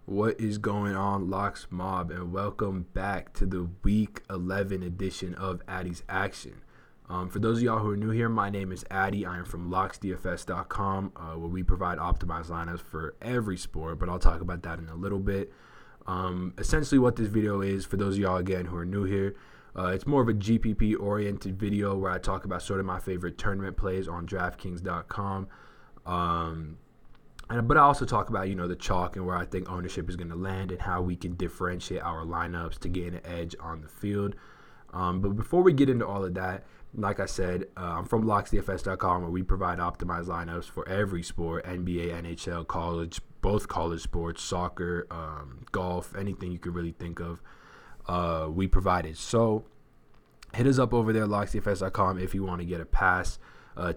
What is going on, Locks Mob, and welcome back to the Week 11 edition of Addy's Action. For those of y'all who are new here, my name is Addy. I am from Locks DFS.com, where we provide optimized lineups for every sport, but I'll talk about that in a little bit. Essentially what this video is, for those of y'all, again, who are new here, it's more of a GPP-oriented video where I talk about sort of my favorite tournament plays on DraftKings.com. But I also talk about, the chalk and where I think ownership is going to land and how we can differentiate our lineups to gain an edge on the field. But before we get into all of that, like I said, I'm from LocksDFS.com, where we provide optimized lineups for every sport: NBA, NHL, college, both college sports, soccer, golf, anything you could really think of. We provide it. So hit us up over there, LocksDFS.com, if you want to get a pass.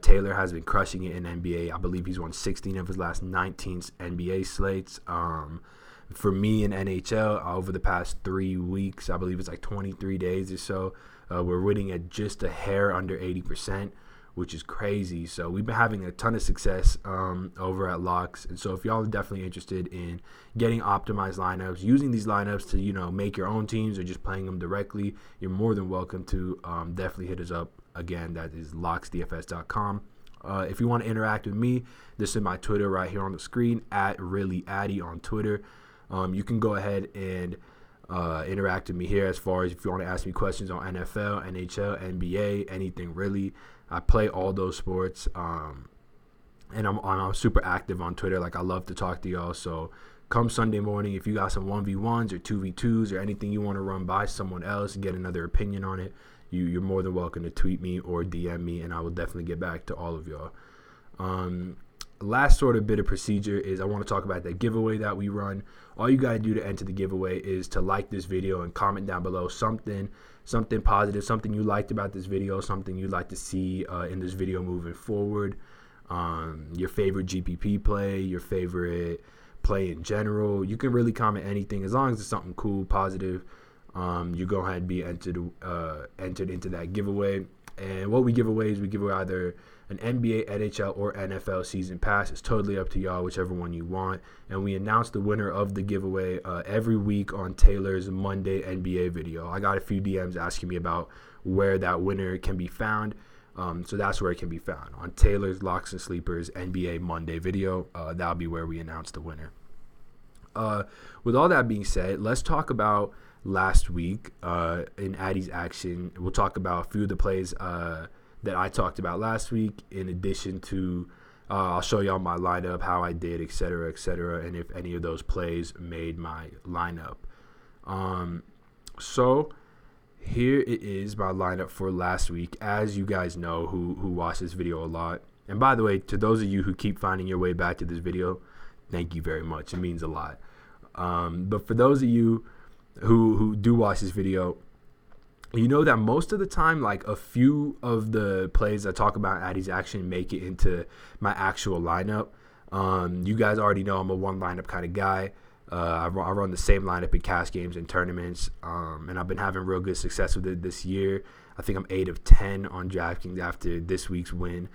Taylor has been crushing it in NBA. I believe he's won 16 of his last 19 NBA slates. For me in NHL, over the past 3 weeks, I believe it's like 23 days or so, we're winning at just a hair under 80%, which is crazy. So we've been having a ton of success over at Locks. And so if y'all are definitely interested in getting optimized lineups, using these lineups to, make your own teams or just playing them directly, you're more than welcome to definitely hit us up. Again, that is locksdfs.com. If you want to interact with me, this is my Twitter right here on the screen, @reallyaddy on Twitter. You can go ahead and interact with me here as far as if you want to ask me questions on NFL, NHL, NBA, anything really. I play all those sports, and I'm super active on Twitter. Like, I love to talk to y'all. So come Sunday morning, if you got some 1v1s or 2v2s or anything you want to run by someone else and get another opinion on it, you're more than welcome to tweet me or DM me, and I will definitely get back to all of y'all. Last sort of bit of procedure is I want to talk about that giveaway that we run. All you got to do to enter the giveaway is to like this video and comment down below something positive, something you liked about this video, something you'd like to see in this video moving forward. Your favorite GPP play, your favorite play in general. You can really comment anything as long as it's something cool, positive. You go ahead and be entered into that giveaway. And what we give away is we give away either an NBA, NHL, or NFL season pass. It's totally up to y'all, whichever one you want. And we announce the winner of the giveaway every week on Taylor's Monday NBA video. I got a few DMs asking me about where that winner can be found. So that's where it can be found, on Taylor's Locks and Sleepers NBA Monday video. That'll be where we announce the winner. With all that being said, let's talk about last week in Addy's Action. We'll talk about a few of the plays that I talked about last week, in addition to I'll show y'all my lineup, how I did, etc., and if any of those plays made my lineup. So here it is, my lineup for last week. As you guys know, who watch this video a lot, and by the way, to those of you who keep finding your way back to this video, thank you very much. It means a lot. But for those of you who do watch this video, you know that most of the time, like, a few of the plays I talk about Addy's Action make it into my actual lineup. You guys already know I'm a one lineup kind of guy. I run the same lineup in cash games and tournaments, and I've been having real good success with it this year. I think I'm 8 of 10 on DraftKings after this week's win.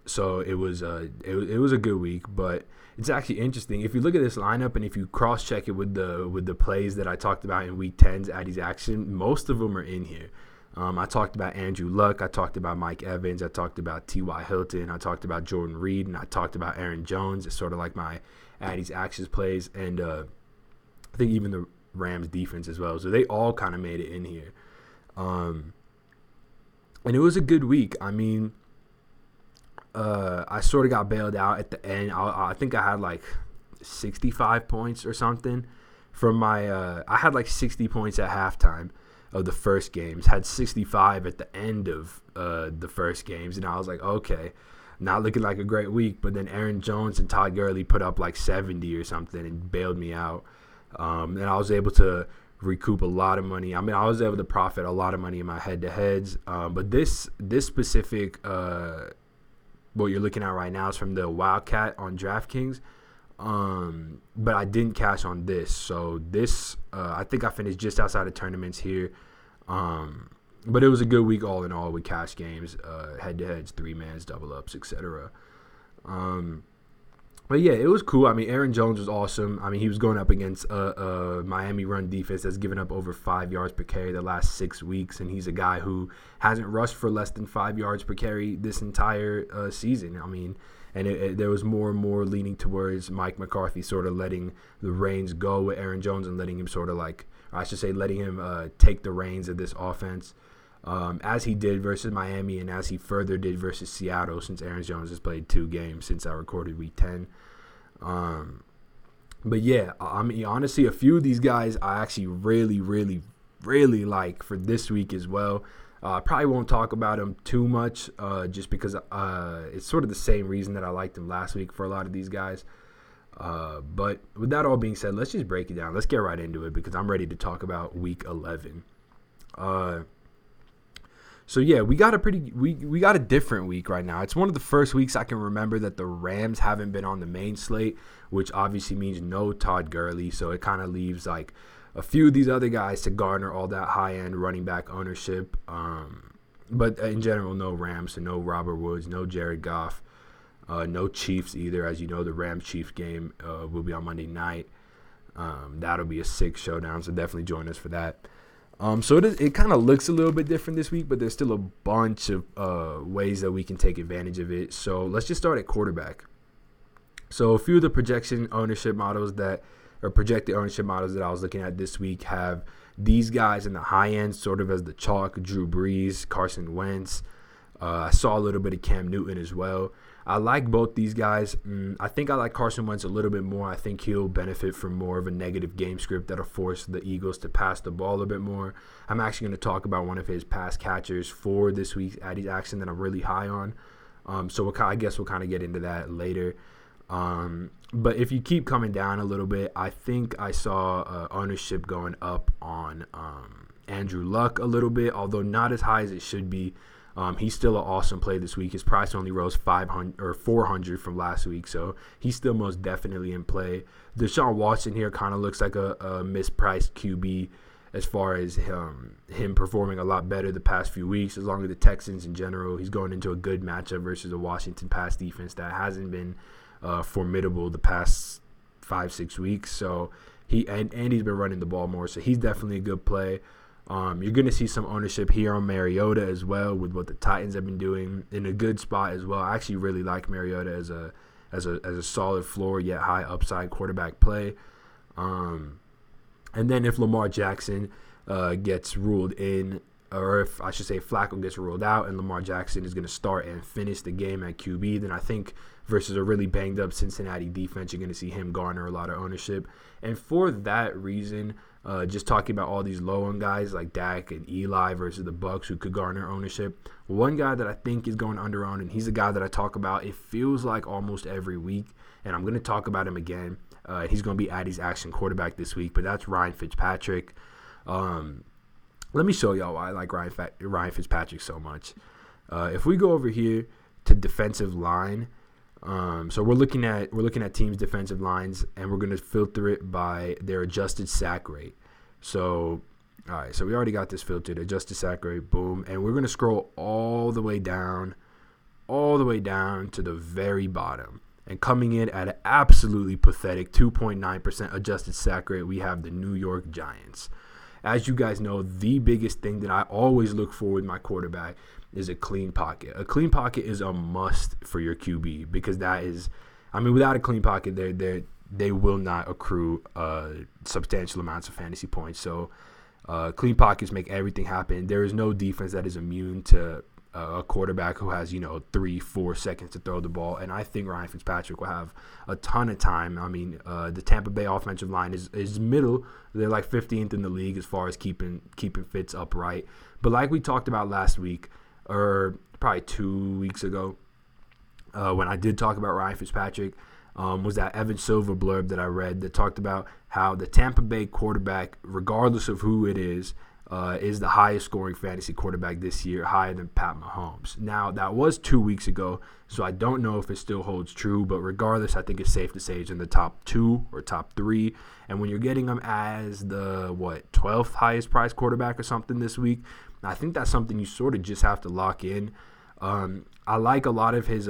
So it was a good week, but it's actually interesting. If you look at this lineup and if you cross-check it with the plays that I talked about in Week 10's Addy's Action, most of them are in here. I talked about Andrew Luck. I talked about Mike Evans. I talked about T.Y. Hilton. I talked about Jordan Reed, and I talked about Aaron Jones. It's sort of like my Addy's Actions plays, and I think even the Rams defense as well. So they all kind of made it in here. And it was a good week. I mean, I sort of got bailed out at the end. I think I had like 65 points or something from my I had like 60 points at halftime of the first games, had 65 at the end of the first games, and I was like, okay, not looking like a great week. But then Aaron Jones and Todd Gurley put up like 70 or something and bailed me out, and I was able to recoup a lot of money. I mean, I was able to profit a lot of money in my head-to-heads, but this specific what you're looking at right now is from the Wildcat on DraftKings, but I didn't cash on this. So this, I think I finished just outside of tournaments here, but it was a good week all in all with cash games, head-to-heads, 3-mans, double-ups, etc. But yeah, it was cool. I mean, Aaron Jones was awesome. I mean, he was going up against a Miami run defense that's given up over 5 yards per carry the last 6 weeks, and he's a guy who hasn't rushed for less than 5 yards per carry this entire season. I mean, and there was more and more leaning towards Mike McCarthy sort of letting the reins go with Aaron Jones and letting him sort of like, or I should say, letting him take the reins of this offense. As he did versus Miami and as he further did versus Seattle, since Aaron Jones has played 2 games since I recorded week 10. But yeah, I mean, honestly, a few of these guys I actually really, really, really like for this week as well. I probably won't talk about them too much just because it's sort of the same reason that I liked them last week for a lot of these guys. But with that all being said, let's just break it down. Let's get right into it because I'm ready to talk about week 11. So yeah, we got a different week right now. It's one of the first weeks I can remember that the Rams haven't been on the main slate, which obviously means no Todd Gurley. So it kind of leaves like a few of these other guys to garner all that high-end running back ownership. But in general, no Rams, so no Robert Woods, no Jared Goff, no Chiefs either. As you know, the Rams-Chiefs game will be on Monday night. That'll be a sick showdown, so definitely join us for that. So it kind of looks a little bit different this week, but there's still a bunch of ways that we can take advantage of it. So let's just start at quarterback. So a few of the projected ownership models that I was looking at this week have these guys in the high end sort of as the chalk: Drew Brees, Carson Wentz. I saw a little bit of Cam Newton as well. I like both these guys. I think I like Carson Wentz a little bit more. I think he'll benefit from more of a negative game script that'll force the Eagles to pass the ball a bit more. I'm actually going to talk about one of his pass catchers for this week's Addy's Action that I'm really high on. So I guess we'll kind of get into that later. But if you keep coming down a little bit, I think I saw ownership going up on Andrew Luck a little bit, although not as high as it should be. He's still an awesome play this week. His price only rose 500 or 400 from last week, so he's still most definitely in play. Deshaun Watson here kind of looks like a mispriced QB as far as him performing a lot better the past few weeks. As long as the Texans in general, he's going into a good matchup versus a Washington pass defense that hasn't been formidable the past 5-6 weeks. So he's been running the ball more, so he's definitely a good play. You're going to see some ownership here on Mariota as well with what the Titans have been doing in a good spot as well. I actually really like Mariota as a solid floor yet high upside quarterback play. And then if Lamar Jackson gets ruled in, or if I should say Flacco gets ruled out and Lamar Jackson is going to start and finish the game at QB, then I think versus a really banged up Cincinnati defense, you're going to see him garner a lot of ownership. And for that reason, just talking about all these low-end guys like Dak and Eli versus the Bucs who could garner ownership. One guy that I think is going under-owned, and he's a guy that I talk about, it feels like almost every week, and I'm going to talk about him again. He's going to be Addy's Action quarterback this week, but that's Ryan Fitzpatrick. Let me show y'all why I like Ryan Fitzpatrick so much. If we go over here to defensive line, so we're looking at teams' defensive lines, and we're going to filter it by their adjusted sack rate. So, all right, so we already got this filtered, adjusted sack rate, boom, and we're going to scroll all the way down to the very bottom. And coming in at an absolutely pathetic 2.9% adjusted sack rate, we have the New York Giants. As you guys know, the biggest thing that I always look for with my quarterback is a clean pocket. A clean pocket is a must for your QB because without a clean pocket, they will not accrue substantial amounts of fantasy points. So clean pockets make everything happen. There is no defense that is immune to a quarterback who has 3-4 seconds to throw the ball, and I think Ryan Fitzpatrick will have a ton of time. I mean, the Tampa Bay offensive line is middle. They're like 15th in the league as far as keeping Fitz upright. But like we talked about last week, or probably 2 weeks ago, when I did talk about Ryan Fitzpatrick, was that Evan Silva blurb that I read that talked about how the Tampa Bay quarterback, regardless of who it is the highest scoring fantasy quarterback this year, higher than Pat Mahomes. Now, that was 2 weeks ago, so I don't know if it still holds true, but regardless, I think it's safe to say it's in the top 2 or top 3. And when you're getting him as the, 12th highest priced quarterback or something this week, I think that's something you sort of just have to lock in. I like a lot of his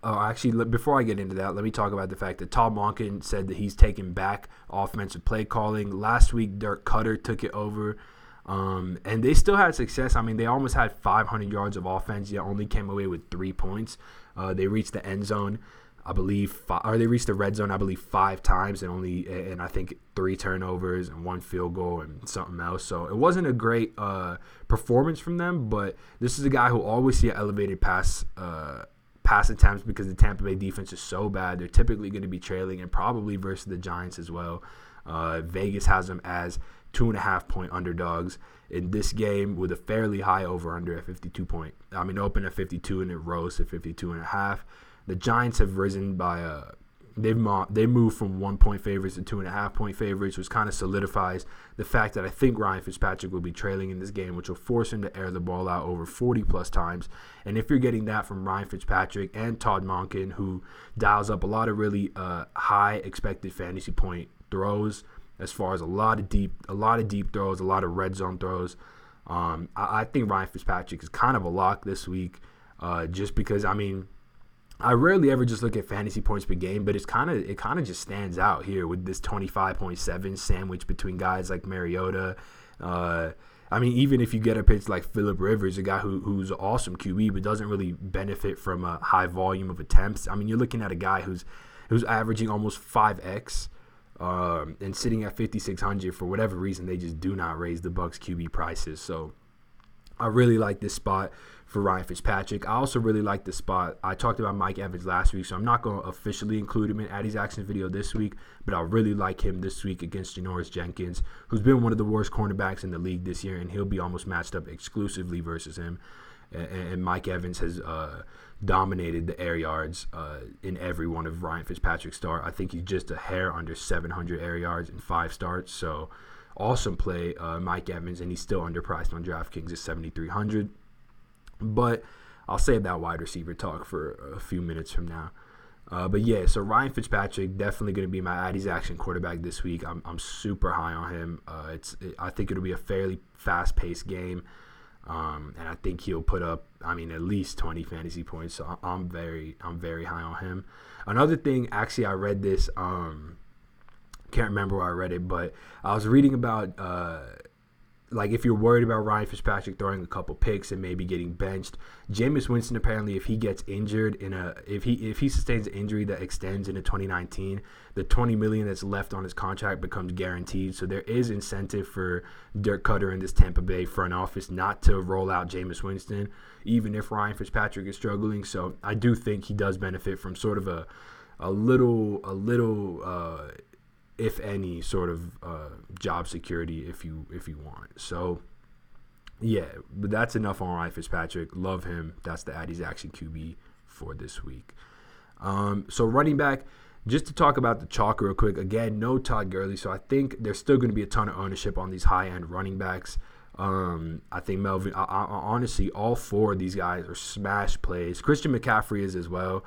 Oh, actually, before I get into that, let me talk about the fact that Todd Monken said that he's taken back offensive play calling. Last week, Dirk Cutter took it over, and they still had success. I mean, they almost had 500 yards of offense, yet only came away with 3 points. They reached the end zone, I believe, or they reached the red zone, I believe, 5 times, and I think 3 turnovers and 1 field goal and something else. So it wasn't a great performance from them, but this is a guy who always see an elevated pass attempts because the Tampa Bay defense is so bad. They're typically going to be trailing, and probably versus the Giants as well. Vegas has them as 2.5-point underdogs in this game with a fairly high over-under at 52 point. I mean, open at 52 and it rose to 52.5. The Giants have risen by they moved from 1-point favorites to 2.5-point favorites, which kind of solidifies the fact that I think Ryan Fitzpatrick will be trailing in this game, which will force him to air the ball out over 40-plus times. And if you're getting that from Ryan Fitzpatrick and Todd Monken, who dials up a lot of really high expected fantasy point throws, as far as a lot of deep throws, a lot of red zone throws, I think Ryan Fitzpatrick is kind of a lock this week, just because, I mean, I rarely ever just look at fantasy points per game, but it kind of just stands out here with this 25.7 sandwich between guys like Mariota. I mean, even if you get a pitch like Phillip Rivers, a guy who's an awesome QB but doesn't really benefit from a high volume of attempts. I mean, you're looking at a guy who's averaging almost 5x and sitting at 5,600 for whatever reason. They just do not raise the Bucs QB prices. So I really like this spot for Ryan Fitzpatrick. I also really like the spot. I talked about Mike Evans last week, so I'm not going to officially include him in Addy's Action video this week, but I really like him this week against Janoris Jenkins, who's been one of the worst cornerbacks in the league this year, and he'll be almost matched up exclusively versus him. And Mike Evans has dominated the air yards in every one of Ryan Fitzpatrick's starts. I think he's just a hair under 700 air yards in 5 starts, so awesome play, Mike Evans, and he's still underpriced on DraftKings at 7,300. But I'll save that wide receiver talk for a few minutes from now. But yeah, so Ryan Fitzpatrick definitely going to be my Addy's Action quarterback this week. I'm super high on him. I think it'll be a fairly fast-paced game, and I think he'll put up, at least 20 fantasy points. So I'm very high on him. Another thing, actually, I read this. Can't remember where I read it, but I was reading about if you're worried about Ryan Fitzpatrick throwing a couple picks and maybe getting benched, Jameis Winston apparently, if he gets injured if he sustains an injury that extends into 2019, the $20 million that's left on his contract becomes guaranteed. So there is incentive for Dirk Cutter and this Tampa Bay front office not to roll out Jameis Winston, even if Ryan Fitzpatrick is struggling. So I do think he does benefit from sort of a little if any sort of job security if you want. So yeah, but that's enough on Ryan Fitzpatrick. Love him. That's the Addy's Action QB for this week. So running back, just to talk about the chalk real quick. Again, no Todd Gurley, so I think there's still going to be a ton of ownership on these high-end running backs. I think Melvin, honestly, all 4 of these guys are smash plays. Christian McCaffrey is as well.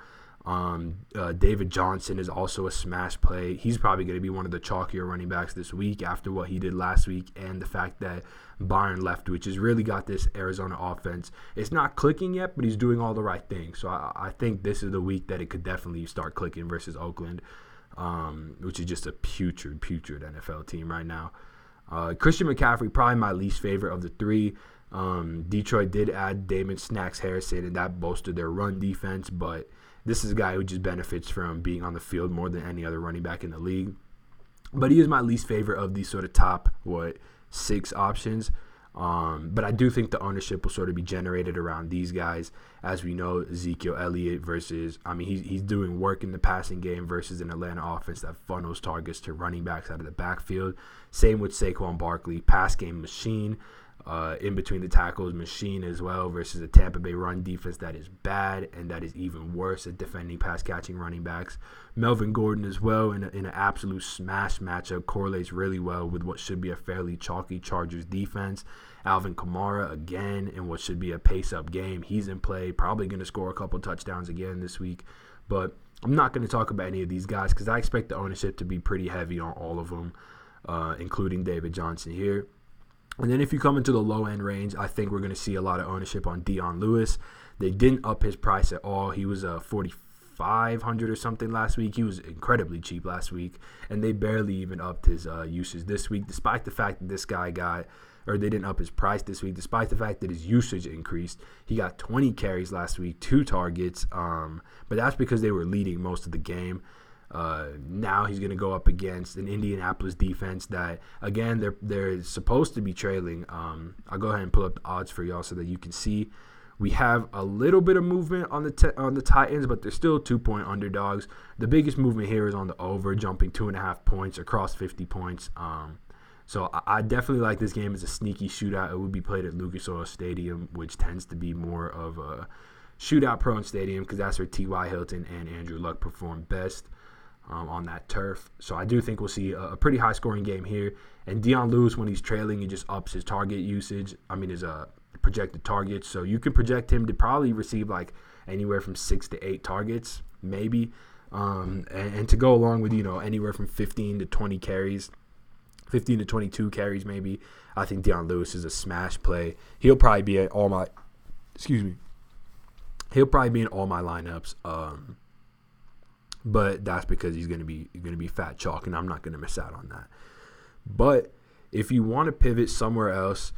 David Johnson is also a smash play. He's probably going to be one of the chalkier running backs this week after what he did last week and the fact that Byron Leftwich has really got this Arizona offense. It's not clicking yet, but he's doing all the right things. So I think this is the week that it could definitely start clicking versus Oakland, which is just a putrid NFL team right now. Christian McCaffrey, probably my least favorite of the 3. Detroit did add Damon Snacks Harrison, and that bolstered their run defense, but this is a guy who just benefits from being on the field more than any other running back in the league. But he is my least favorite of these sort of top, 6 options. But I do think the ownership will sort of be generated around these guys. As we know, Ezekiel Elliott versus, he's doing work in the passing game versus an Atlanta offense that funnels targets to running backs out of the backfield. Same with Saquon Barkley, pass game machine. In between the tackles machine as well versus a Tampa Bay run defense that is bad and that is even worse at defending pass-catching running backs. Melvin Gordon as well in an absolute smash matchup correlates really well with what should be a fairly chalky Chargers defense. Alvin Kamara again in what should be a pace-up game. He's in play, probably going to score a couple touchdowns again this week. But I'm not going to talk about any of these guys because I expect the ownership to be pretty heavy on all of them, including David Johnson here. And then if you come into the low-end range, I think we're going to see a lot of ownership on Dion Lewis. They didn't up his price at all. He was $500 or something last week. He was incredibly cheap last week, and they barely even upped his usage this week, despite the fact that this guy they didn't up his price this week, despite the fact that his usage increased. He got 20 carries last week, 2 targets, but that's because they were leading most of the game. Now he's going to go up against an Indianapolis defense that, again, they're supposed to be trailing. I'll go ahead and pull up the odds for y'all so that you can see. We have a little bit of movement on the Titans, but they're still 2-point underdogs. The biggest movement here is on the over, jumping 2.5 points across 50 points. So I definitely like this game as a sneaky shootout. It would be played at Lucas Oil Stadium, which tends to be more of a shootout-prone stadium because that's where T.Y. Hilton and Andrew Luck perform best on that turf. So I do think we'll see a pretty high-scoring game here. And Dion Lewis, when he's trailing, he just ups his target usage. His projected targets. So you can project him to probably receive like anywhere from 6 to 8 targets, maybe. And to go along with, anywhere from 15 to 20 carries, 15 to 22 carries maybe. I think Dion Lewis is a smash play. He'll probably be in all my lineups. But that's because he's going to be fat chalk, and I'm not going to miss out on that. But if you want to pivot somewhere else,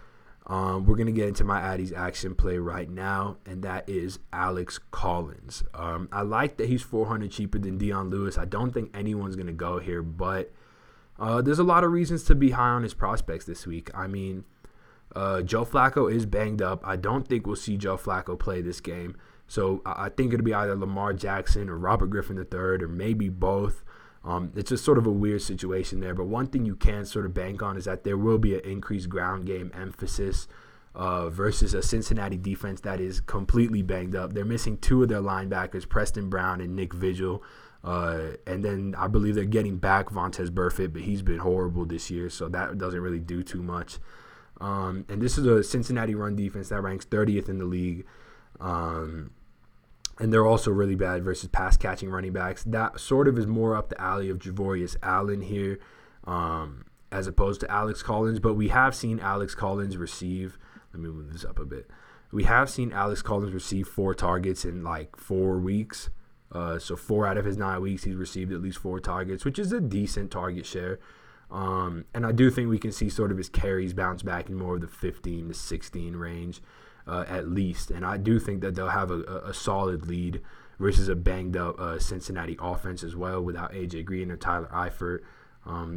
we're going to get into my Addy's action play right now, and that is Alex Collins. I like that he's $400 cheaper than Dion Lewis. I don't think anyone's going to go here, but there's a lot of reasons to be high on his prospects this week. Joe Flacco is banged up. I don't think we'll see Joe Flacco play this game. So I think it'll be either Lamar Jackson or Robert Griffin III, or maybe both. It's just sort of a weird situation there. But one thing you can sort of bank on is that there will be an increased ground game emphasis versus a Cincinnati defense that is completely banged up. They're missing 2 of their linebackers, Preston Brown and Nick Vigil. And then I believe they're getting back Vontaze Burfict, but he's been horrible this year, so that doesn't really do too much. And this is a Cincinnati run defense that ranks 30th in the league. And they're also really bad versus pass-catching running backs. That sort of is more up the alley of Javorius Allen here as opposed to Alex Collins. But we have seen Alex Collins receive – let me move this up a bit. We have seen Alex Collins receive 4 targets in like 4 weeks. So 4 out of his 9 weeks, he's received at least 4 targets, which is a decent target share. And I do think we can see sort of his carries bounce back in more of the 15 to 16 range. At least, and I do think that they'll have a solid lead versus a banged up Cincinnati offense as well without AJ Green or Tyler Eifert.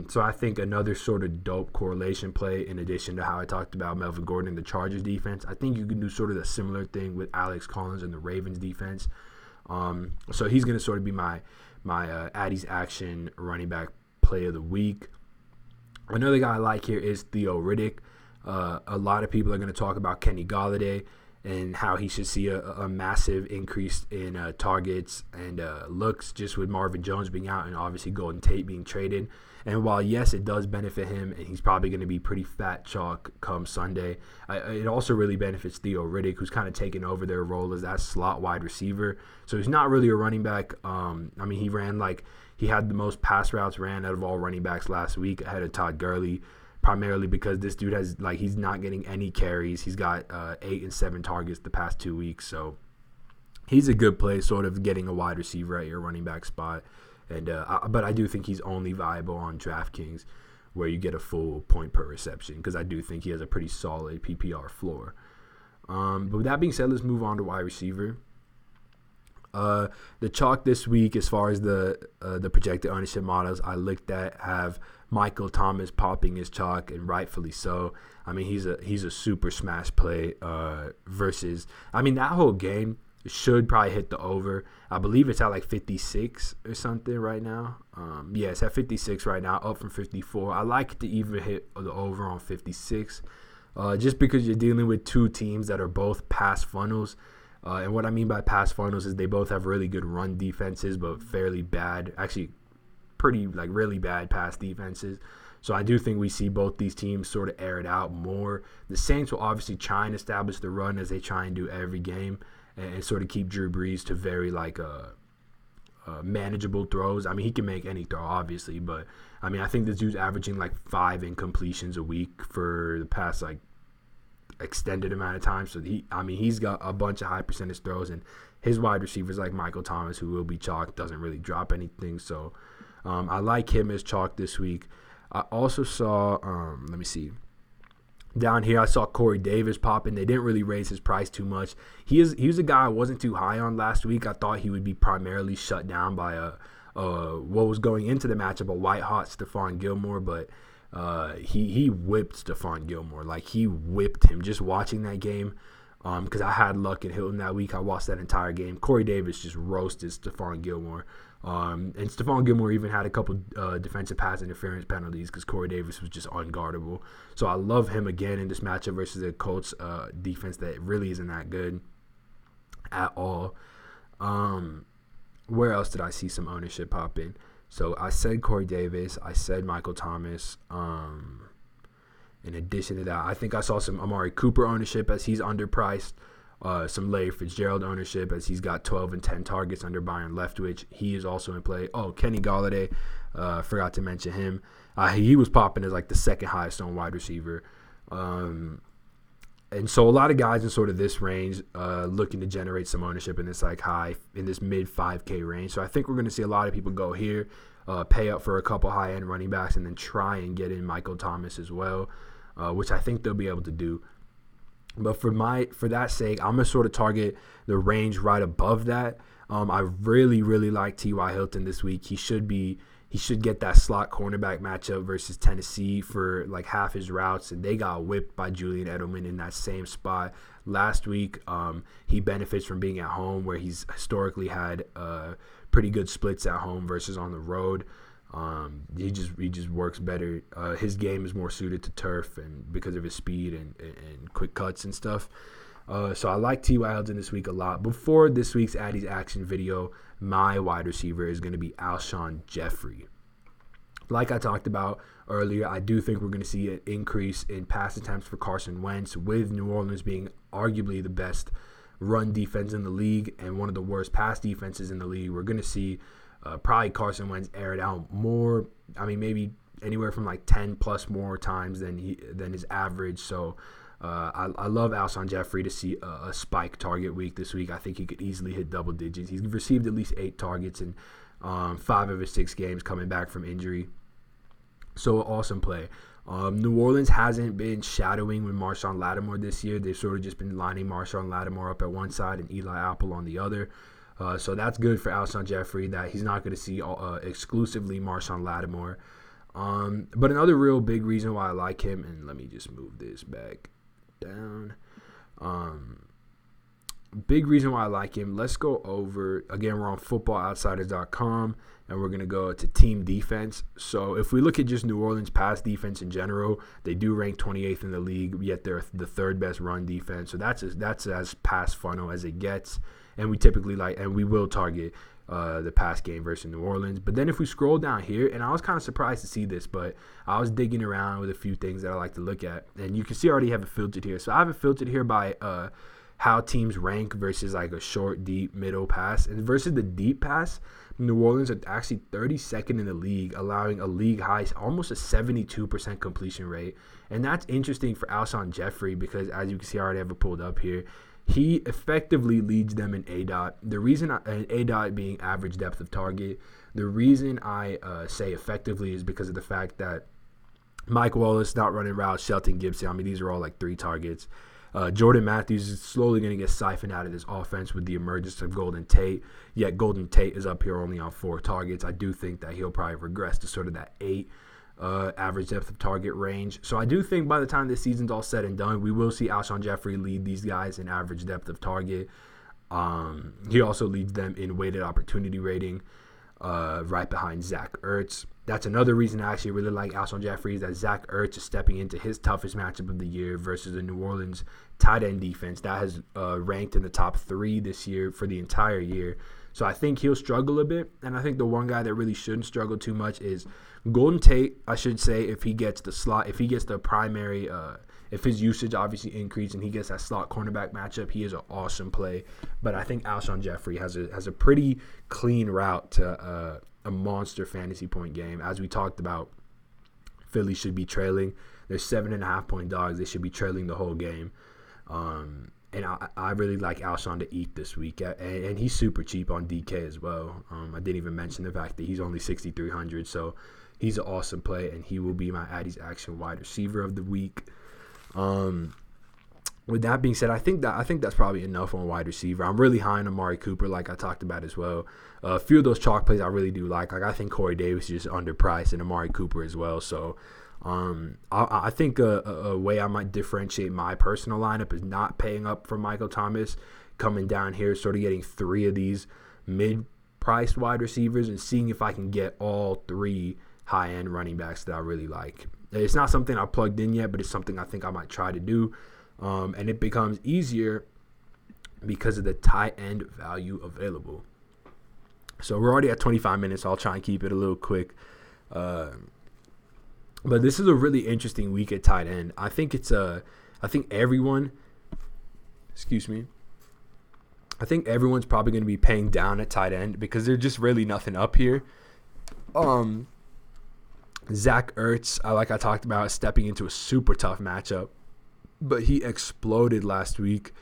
So I think another sort of dope correlation play, in addition to how I talked about Melvin Gordon and the Chargers defense, I think you can do sort of a similar thing with Alex Collins and the Ravens defense. So he's going to sort of be my Addy's action running back play of the week. Another guy I like here is Theo Riddick. A lot of people are going to talk about Kenny Golladay and how he should see a massive increase in targets and looks just with Marvin Jones being out and obviously Golden Tate being traded. And while, yes, it does benefit him and he's probably going to be pretty fat chalk come Sunday, it also really benefits Theo Riddick, who's kind of taken over their role as that slot wide receiver. So he's not really a running back. He had the most pass routes ran out of all running backs last week ahead of Todd Gurley, primarily because this dude he's not getting any carries. He's got 8 and 7 targets the past 2 weeks. So he's a good play, sort of getting a wide receiver at your running back spot. And but I do think he's only viable on DraftKings, where you get a full point per reception, because I do think he has a pretty solid PPR floor. But with that being said, let's move on to wide receiver. The chalk this week, as far as the projected ownership models I looked at, have Michael Thomas popping his chalk, and rightfully so. He's a super smash play versus that whole game should probably hit the over. I believe it's at like 56 or something right now. It's at 56 right now, up from 54. I like to even hit the over on 56 just because you're dealing with 2 teams that are both pass funnels. And what I mean by pass funnels is they both have really good run defenses, but fairly bad, actually pretty really bad pass defenses. So I do think we see both these teams sort of air it out more. The Saints will obviously try and establish the run as they try and do every game, and sort of keep Drew Brees to very manageable throws. He can make any throw, obviously, but I think this dude's averaging 5 incompletions a week for the past extended amount of time. So he's got a bunch of high percentage throws, and his wide receivers like Michael Thomas, who will be chalk, doesn't really drop anything. So I like him as chalk this week. I also saw, let me see. Down here, I saw Corey Davis popping. They didn't really raise his price too much. He was a guy I wasn't too high on last week. I thought he would be primarily shut down by what was going into the matchup, a white-hot Stephon Gilmore, but he whipped Stephon Gilmore. Like, he whipped him just watching that game. Because I had Luck and Hilton that week. I watched that entire game. Corey Davis just roasted Stephon Gilmore. And Stephon Gilmore even had a couple defensive pass interference penalties because Corey Davis was just unguardable. So I love him again in this matchup versus the Colts defense that really isn't that good at all. Where else did I see some ownership pop in? So I said Corey Davis. I said Michael Thomas. In addition to that, I think I saw some Amari Cooper ownership as he's underpriced. Some Larry Fitzgerald ownership as he's got 12 and 10 targets under Byron Leftwich. He is also in play. Oh, Kenny Golladay. Forgot to mention him. He was popping as like the second highest on wide receiver. And so a lot of guys in sort of this range looking to generate some ownership in this mid 5K range. So I think we're going to see a lot of people go here, pay up for a couple high-end running backs, and then try and get in Michael Thomas as well. Which I think they'll be able to do. But for that sake, I'm going to sort of target the range right above that. I really, really like T.Y. Hilton this week. He should get that slot cornerback matchup versus Tennessee for like half his routes, and they got whipped by Julian Edelman in that same spot last week. He benefits from being at home, where he's historically had pretty good splits at home versus on the road. He just works better. His game is more suited to turf, and because of his speed and quick cuts and stuff. So I like T.Y. Hilton this week a lot. Before this week's Addy's Action video, my wide receiver is going to be Alshon Jeffrey. Like I talked about earlier, I do think we're going to see an increase in pass attempts for Carson Wentz, with New Orleans being arguably the best run defense in the league and one of the worst pass defenses in the league. We're going to see probably Carson Wentz air it out more. I mean, maybe anywhere from like 10 plus more times than his average. So I love Alshon Jeffrey to see a spike target week this week. I think he could easily hit double digits. He's received at least 8 targets in 5 of his 6 games coming back from injury. So awesome play. New Orleans hasn't been shadowing with Marshawn Lattimore this year. They've sort of just been lining Marshawn Lattimore up at one side and Eli Apple on the other. So that's good for Alshon Jeffrey, that he's not going to see exclusively Marshawn Lattimore. But another real big reason why I like him, and let me just move this back down. Big reason why I like him. Let's go over, again, we're on footballoutsiders.com, and we're going to go to team defense. So if we look at just New Orleans pass defense in general, they do rank 28th in the league, yet they're the 3rd best run defense. So that's as pass funnel as it gets. And we typically we will target the pass game versus New Orleans. But then if we scroll down here, and I was kind of surprised to see this, but I was digging around with a few things that I like to look at. And you can see I already have it filtered here. So I have it filtered here by how teams rank versus like a short, deep, middle pass. And versus the deep pass, New Orleans are actually 32nd in the league, allowing a league high, almost a 72% completion rate. And that's interesting for Alshon Jeffrey because, as you can see, I already have it pulled up here. He effectively leads them in ADOT. The reason ADOT being average depth of target, the reason I say effectively is because of the fact that Mike Wallace not running routes, Shelton Gibson, I mean, these are all like 3 targets. Jordan Matthews is slowly going to get siphoned out of this offense with the emergence of Golden Tate, yet Golden Tate is up here only on 4 targets. I do think that he'll probably regress to sort of that 8 average depth of target range. So I do think by the time this season's all said and done, we will see Alshon Jeffrey lead these guys in average depth of target. He also leads them in weighted opportunity rating, right behind Zach Ertz. That's another reason I actually really like Alshon Jeffrey, is that Zach Ertz is stepping into his toughest matchup of the year versus the New Orleans tight end defense that has ranked in the top 3 this year for the entire year. So I think he'll struggle a bit, and I think the one guy that really shouldn't struggle too much is Golden Tate. I should say, if he gets the slot, if he gets the primary, if his usage obviously increases and he gets that slot cornerback matchup, he is an awesome play. But I think Alshon Jeffrey has a pretty clean route to a monster fantasy point game. As we talked about, Philly should be trailing. They're 7.5 point dogs. They should be trailing the whole game. And I really like Alshon to eat this week, and he's super cheap on DK as well. I didn't even mention the fact that he's only 6,300, so he's an awesome play, and he will be my Addy's Action wide receiver of the week. With that being said, I think that's probably enough on wide receiver. I'm really high on Amari Cooper, like I talked about as well. A few of those chalk plays I really do like. Like I think Corey Davis is just underpriced, and Amari Cooper as well. So I think a way I might differentiate my personal lineup is not paying up for Michael Thomas, coming down here, sort of getting 3 of these mid-priced wide receivers and seeing if I can get all 3 high-end running backs that I really like. It's not something I plugged in yet, but it's something I think I might try to do. And it becomes easier because of the tight end value available. So we're already at 25 minutes. So I'll try and keep it a little quick. But this is a really interesting week at tight end. I think everyone's probably going to be paying down at tight end because there's just really nothing up here. Zach Ertz, like I talked about, stepping into a super tough matchup. But he exploded last week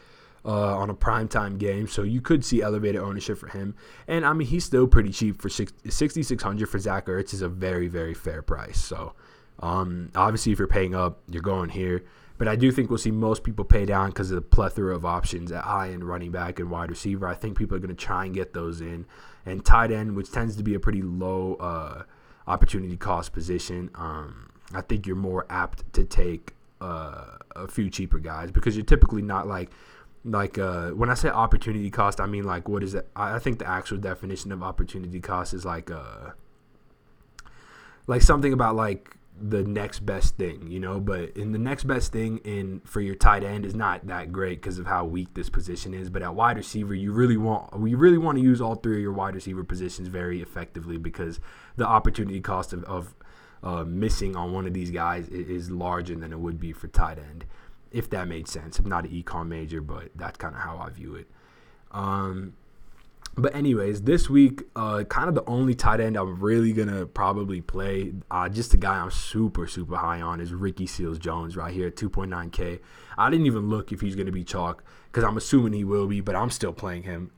on a primetime game, so you could see elevated ownership for him. And, I mean, he's still pretty cheap. For $6,600 for Zach Ertz is a very, very fair price. So, obviously, if you're paying up, you're going here. But I do think we'll see most people pay down because of the plethora of options at high-end running back and wide receiver. I think people are going to try and get those in. And tight end, which tends to be a pretty low opportunity cost position, I think you're more apt to take a few cheaper guys because you're typically not like when I say opportunity cost, I mean like what is it? I think the actual definition of opportunity cost is like something about like the next best thing, you know. But in the next best thing for your tight end is not that great because of how weak this position is. But at wide receiver, we really want to use all 3 of your wide receiver positions very effectively because the opportunity cost of missing on one of these guys is larger than it would be for tight end, if that made sense. I'm not an econ major, but that's kind of how I view it. But anyways, this week, kind of the only tight end I'm really going to probably play, just a guy I'm super, super high on, is Ricky Seals-Jones right here at 2.9K. I didn't even look if he's going to be chalk because I'm assuming he will be, but I'm still playing him.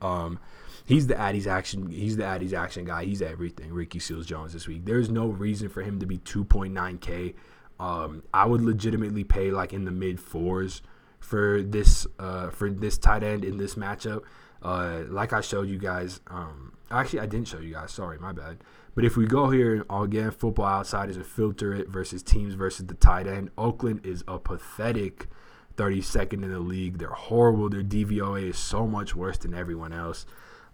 He's the Addy's Action. He's the Addy's Action guy. He's everything. Ricky Seals-Jones this week. There's no reason for him to be 2.9K. I would legitimately pay like in the mid 4s for this tight end in this matchup. Like I showed you guys. Actually, I didn't show you guys. Sorry, my bad. But if we go here again, Football Outsiders and filter it versus teams versus the tight end. Oakland is a pathetic 32nd in the league. They're horrible. Their DVOA is so much worse than everyone else.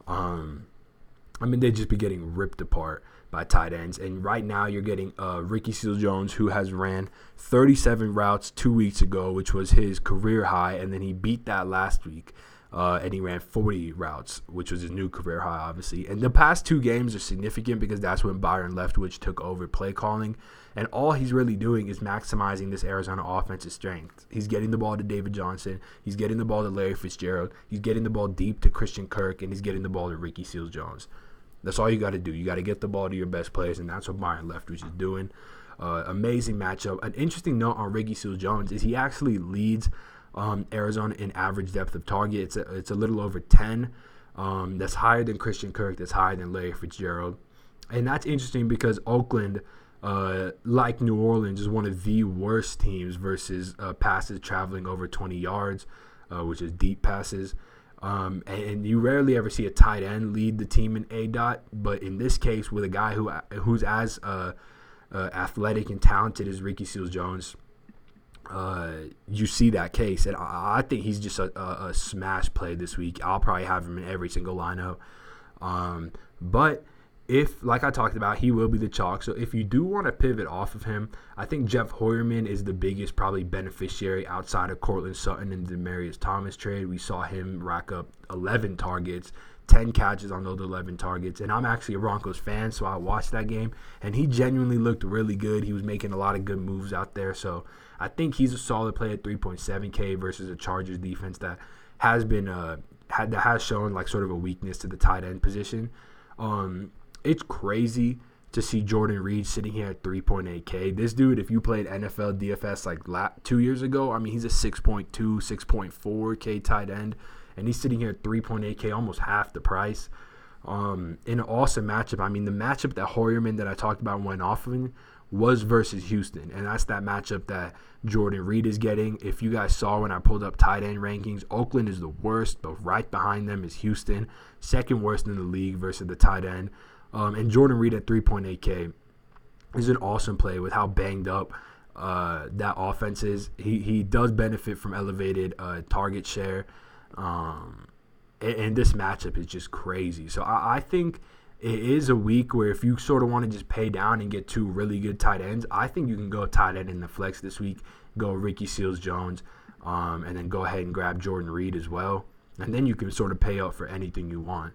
I mean, they'd just be getting ripped apart by tight ends. And right now you're getting Ricky Seals-Jones, who has ran 37 routes 2 weeks ago, which was his career high. And then he beat that last week. And he ran 40 routes, which was his new career high, obviously. And the past 2 games are significant because that's when Byron Leftwich took over play calling. And all he's really doing is maximizing this Arizona offensive strength. He's getting the ball to David Johnson. He's getting the ball to Larry Fitzgerald. He's getting the ball deep to Christian Kirk. And he's getting the ball to Ricky Seals-Jones. That's all you got to do. You got to get the ball to your best players, and that's what Byron Leftwich is doing. Amazing matchup. An interesting note on Ricky Seals-Jones is he actually leads Arizona in average depth of target. It's a little over 10. That's higher than Christian Kirk. That's higher than Larry Fitzgerald. And that's interesting because Oakland, like New Orleans, is one of the worst teams versus passes traveling over 20 yards, which is deep passes. And you rarely ever see a tight end lead the team in ADOT. But in this case, with a guy who's as athletic and talented as Ricky Seals-Jones, you see that case. And I think he's just a smash play this week. I'll probably have him in every single lineup. But if, like I talked about, he will be the chalk. So if you do want to pivot off of him, I think Jeff Hoyerman is the biggest probably beneficiary outside of Cortland Sutton and the Demaryius Thomas trade. We saw him rack up 11 targets, 10 catches on those 11 targets. And I'm actually a Broncos fan, so I watched that game. And he genuinely looked really good. He was making a lot of good moves out there. So I think he's a solid play at 3.7K versus a Chargers defense that has been has shown like sort of a weakness to the tight end position. It's crazy to see Jordan Reed sitting here at 3.8K. This dude, if you played NFL DFS like 2 years ago, I mean, he's a 6.2, 6.4K tight end, and he's sitting here at 3.8K, almost half the price. In an awesome matchup. I mean, the matchup that Hoyerman that I talked about went off of was versus Houston, and that's that matchup that Jordan Reed is getting. If you guys saw when I pulled up tight end rankings, Oakland is the worst, but right behind them is Houston, second worst in the league versus the tight end. And Jordan Reed at 3.8K is an awesome play with how banged up that offense is. He does benefit from elevated target share, and this matchup is just crazy. So I think it is a week where if you sort of want to just pay down and get two really good tight ends, I think you can go tight end in the flex this week, go Ricky Seals-Jones, and then go ahead and grab Jordan Reed as well. And then you can sort of pay up for anything you want.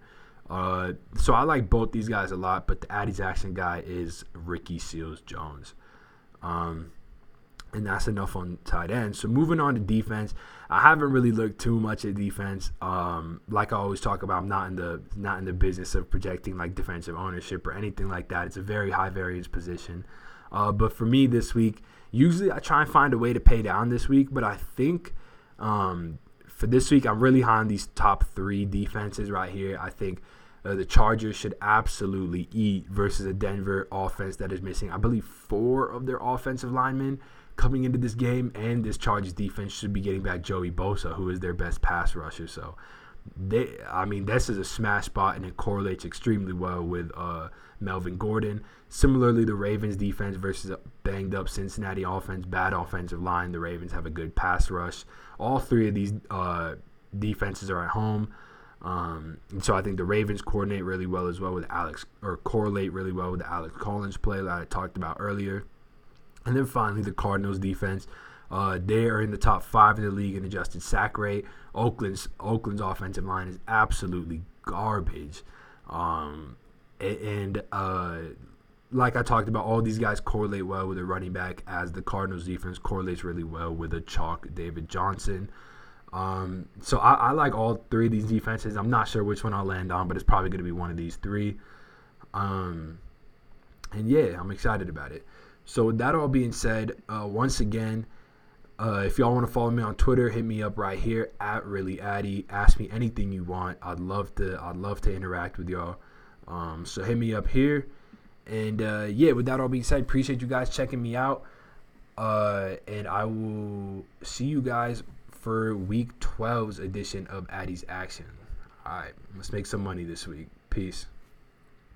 So I like both these guys a lot, but the Addy's action guy is Ricky Seals-Jones. And that's enough on tight end. So moving on to defense, I haven't really looked too much at defense. Like I always talk about, I'm not in the business of projecting like defensive ownership or anything like that. It's a very high variance position. But for me this week, usually I try and find a way to pay down this week. But I think for this week, I'm really high on these top three defenses right here. I think the Chargers should absolutely eat versus a Denver offense that is missing, I believe, 4 of their offensive linemen coming into this game, and this Chargers defense should be getting back Joey Bosa, who is their best pass rusher. So, this is a smash spot, and it correlates extremely well with Melvin Gordon. Similarly, the Ravens defense versus a banged-up Cincinnati offense, bad offensive line. The Ravens have a good pass rush. All 3 of these defenses are at home. So I think the Ravens correlate really well with the Alex Collins play that I talked about earlier. And then finally, the Cardinals defense. They are in the top 5 in the league in adjusted sack rate. Oakland's offensive line is absolutely garbage. Like I talked about, all these guys correlate well with a running back, as the Cardinals defense correlates really well with a chalk David Johnson. So I like all 3 of these defenses. I'm not sure which one I'll land on, but it's probably going to be one of these 3. And yeah, I'm excited about it. So with that all being said, once again, if y'all want to follow me on Twitter, hit me up right here at ReallyAddy. Ask me anything you want. I'd love to interact with y'all. So hit me up here. And yeah, with that all being said, appreciate you guys checking me out. And I will see you guys for Week 12's edition of Addy's Action. All right, let's make some money this week. Peace.